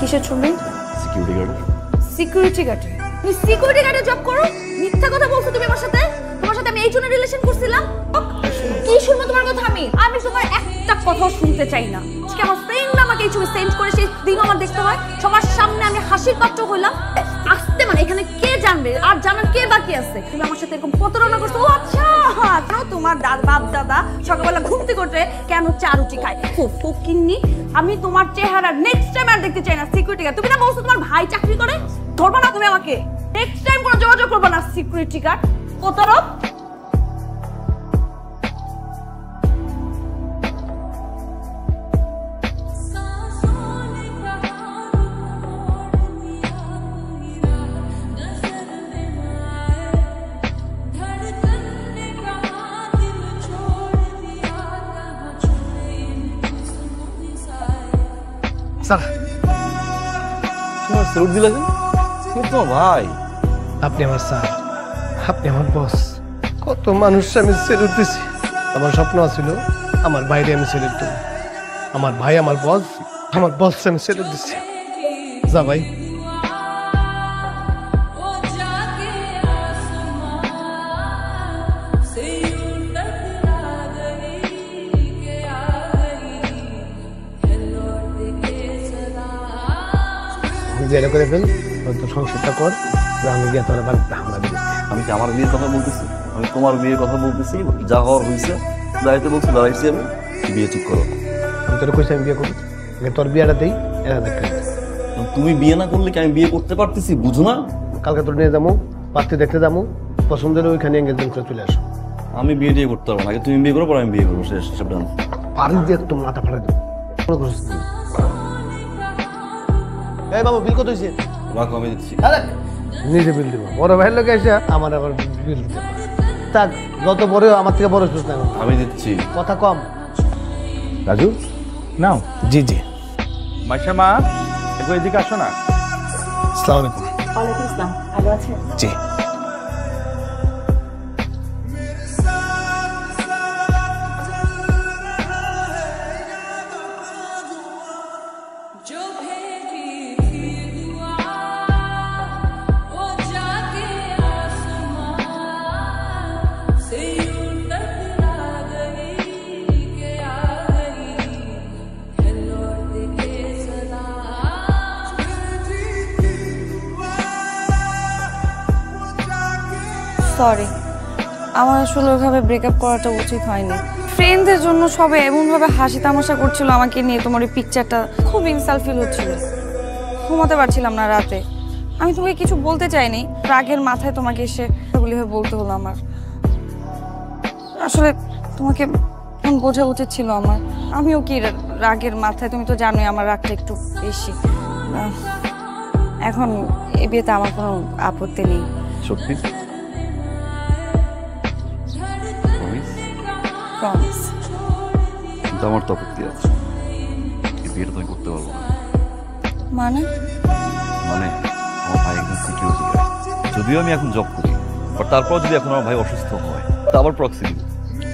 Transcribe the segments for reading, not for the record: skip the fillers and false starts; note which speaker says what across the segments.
Speaker 1: কিসের ছবি?
Speaker 2: Security guard.
Speaker 1: Security গার্ডে? তুমি সিকিউরিটি গার্ডে জব করো? মিথ্যা কথা বলছো তুমি আমার সাথে। তোমার সাথে আমি এই জন্য রিলেশন করছিলাম। কি শুনবো তোমার কথা? আমি তোমার একটা কথাও শুনতে চাই না। আজকে আমার ফ্রেন্ড আমাকে এই ছবি সেন্ড করে, সেই দিন আমার দেখতে হয় সবার সামনে আমি হাসির পাত্র হইলাম। আসতে মানে এখানে কে জানবে? আর জানার কে বাকি আছে? তুমি আমার সাথে এরকম প্রতারণা করছো। ও আচ্ছা, তোমার বাপ দাদা সকালবেলা ঘুমতে করতে কেন চা রুটি খায়? ফকিন্নি, আমি তোমার চেহারা নেক্সট টাইম আর দেখতে চাই না। সিকিউরিটি গার্ড তুমি না বলছো তোমার ভাই চাকরি করে? ধরবা না তুমি আমাকে? নেক্সট টাইম কোনো যোগাযোগ করবো না। সিকিউরিটি গার্ড প্রতারক।
Speaker 2: স্যার, তোমার স্যালুট দিলে কেন? তোমার ভাই।
Speaker 3: আপনি আমার স্যার, আপনি আমার বস। কত মানুষ আমি স্যালুট দিছি। আমার স্বপ্ন ছিল আমার ভাইরে আমি স্যালুট দেব। আমার ভাই আমার বস, আমার বস আমি স্যালুট দিচ্ছি। যা ভাই। যেটা করে ফেল, হয়তো সংসারটা কর। আমি গিয়ে তোর বাড়িতে হামলা দিই।
Speaker 2: আমি কি আমার বিয়ের কথা বলতেছি? আমি তোমার বিয়ের কথা বলতেছি। যা হওয়ার হয়েছে, দাঁড়াইতে বলছি দাঁড়াইছি। আমি বিয়ে ঠিক করো।
Speaker 3: আমি তোর কইছি আমি বিয়ে করবো, তোর বিয়েটা দিই। এরা দেখ,
Speaker 2: তুমি বিয়ে না করলে কি আমি বিয়ে করতে পারতেছি? বুঝো না?
Speaker 3: কালকে তোর নিয়ে যাবো, পাত্রী দেখতে যাবো, পছন্দ হলে ওইখানে এঙ্গেজমেন্ট করে চলে আসো।
Speaker 2: আমি বিয়ে টিয়ে করতে পারবো না। আগে তুমি বিয়ে করো, পর আমি বিয়ে করবো। শেষ সব ডান।
Speaker 3: পারি দিয়ে একটু মাথা ফাড়া দেবো। এই বাবু, বিল কত হয়েছে?
Speaker 2: রাখো, আমি দিচ্ছি।
Speaker 3: নিজে বিল দিব। বড় ভাইয়ের লোক এসে আমার আবার বিল দিতে থাক। যত বড় আমার থেকে বড় সুস্থ না,
Speaker 2: আমি দিচ্ছি।
Speaker 3: কথা কম।
Speaker 4: রাজু নাও।
Speaker 3: জি জি।
Speaker 4: মাইশা মা, একটু এদিকে আসো না।
Speaker 3: আসসালামু আলাইকুম।
Speaker 1: ওয়ালাইকুম আসসালাম। ভালো আছেন?
Speaker 3: জি।
Speaker 1: সরি, আমার আসলে ওইভাবে ব্রেকআপ করাটা উচিত হয়নি। ফ্রেন্ডদের জন্য সবাই এমনভাবে হাসি তামাশা করছিল আমাকে নিয়ে, তোমার এই পিকচারটা খুব ইনসাল্ট ফিল হচ্ছিল। ঘুমাতে পারছিলাম না রাতে। আমি তোমাকে কিছু বলতে চাইনি, রাগের মাথায় তোমাকে এসে এগুলি বলতে হলো আমার। আসলে তোমাকে বোঝা উচিত ছিল আমার। আমিও কি রাগের মাথায়, তুমি তো জানোই আমার রাগটা একটু বেশি। এখন এই বিয়েতে আমার কোনো আপত্তি নেই।
Speaker 2: সত্যি?
Speaker 1: প্রমিস।
Speaker 2: কিন্তু আমার তো আপত্তি আছে। এই বিয়েটা তুমি করতে পারবো না।
Speaker 1: মানে?
Speaker 2: মানে আমার ভাই একজন সিকিউরিটি গার্ড। যদিও আমি এখন জব করি, বাট তারপর যদি এখন আমার ভাই অসুস্থ হয়, তা আবার প্রক্সি দিব।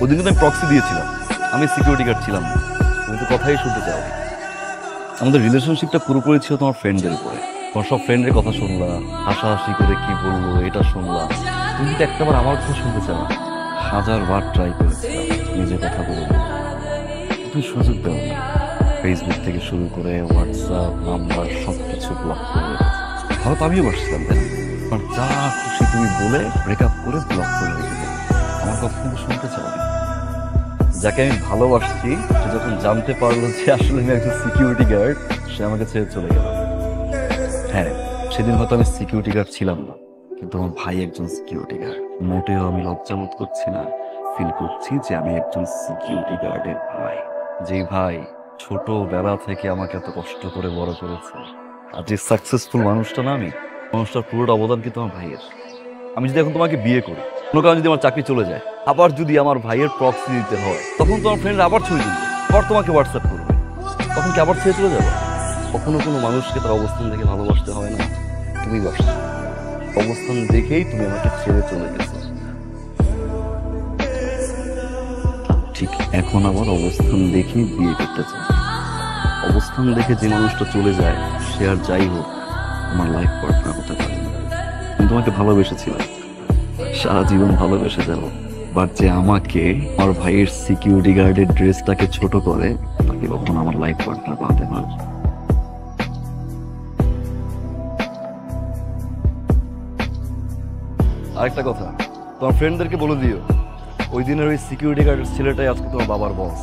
Speaker 2: ওদিন কিন্তু আমি প্রক্সি দিয়েছিলাম, আমি সিকিউরিটি গার্ড ছিলাম না। তুমি তো কথাই শুনতে চাও। আমাদের রিলেশনশিপটা পুরোপুরি ছিল তোমার ফ্রেন্ডদের উপরে। তোমার সব ফ্রেন্ডের কথা শুনলা, হাসাহাসি করে কি বললো এটা শুনলাম। তুমি কিন্তু একটাবার আমার কথা শুনতে চাও। 1000বার ট্রাই করেছিলাম নিজের কথা বলবো, তুমি সুযোগ দাও না। ফেসবুক থেকে শুরু করে হোয়াটসঅ্যাপ নাম্বার সব কিছু ব্লক করে রেখেছি। হয়তো আমিও বসছিলাম তাই না? যা খুশি তুমি বলে ব্রেকআপ করে ব্লক করে রেখেছি। আমার কথা কিন্তু শুনতে চাও না। যাকে আমি ভালোবাসছি সে যখন জানতে পারলো যে আসলে আমি একজন সিকিউরিটি গার্ড, সে আমাকে ছেড়ে চলে গেল। হ্যাঁ, সেদিন হয়তো আমি সিকিউরিটি গার্ড ছিলাম না, কিন্তু আমার ভাই একজন সিকিউরিটি গার্ড। মোটেও আমি লজ্জাবোধ করছি না, ফিল করছি যে আমি একজন সিকিউরিটি গার্ডের ভাই। যে ভাই ছোটবেলা থেকে আমাকে এত কষ্ট করে বড় করেছে। আর যে সাকসেসফুল মানুষটা না, আমি মানুষটার পুরোটা অবদান কিন্তু আমার ভাইয়ের। আমি যদি এখন তোমাকে বিয়ে করি, কোনো কারণে যদি আমার চাকরি চলে যায়, আবার যদি আমার ভাইয়ের প্রক্সি দিতে হয়, তখন তোমার ফ্রেন্ডরা আবার ছবি দিবে, আবার তোমাকে হোয়াটসঅ্যাপ করবে, তখন কি আবার ছেড়ে চলে যাবে? কখনো কোনো মানুষকে তার অবস্থান দেখে ভালোবাসতে হয় না। তুমি বাসো, অবস্থান দেখেই তুমি আমাকে ছেড়ে চলে গেছো। ঠিক এখন আবার অবস্থান দেখেই বিয়ে করতে চাও। অবস্থান দেখে যে মানুষটা চলে যায় সে আর যাই হোক আমার লাইফ পার্টনার হতে পারে না। আমি তোমাকে ভালোবেসেছিলাম, সারা জীবন ভালোবেসে যাব, বাট যে আমাকে আমার ভাইয়ের সিকিউরিটি গার্ডের ড্রেসটাকে ছোট করে তাকে কখনো আমার লাইফ পার্টনার বানাতে পারবে। আরেকটা কথা, তোমার ফ্রেন্ডদেরকে বলে দিও ওই দিনের ওই সিকিউরিটি গার্ডের ছেলেটাই আজকে তোমার বাবার বস।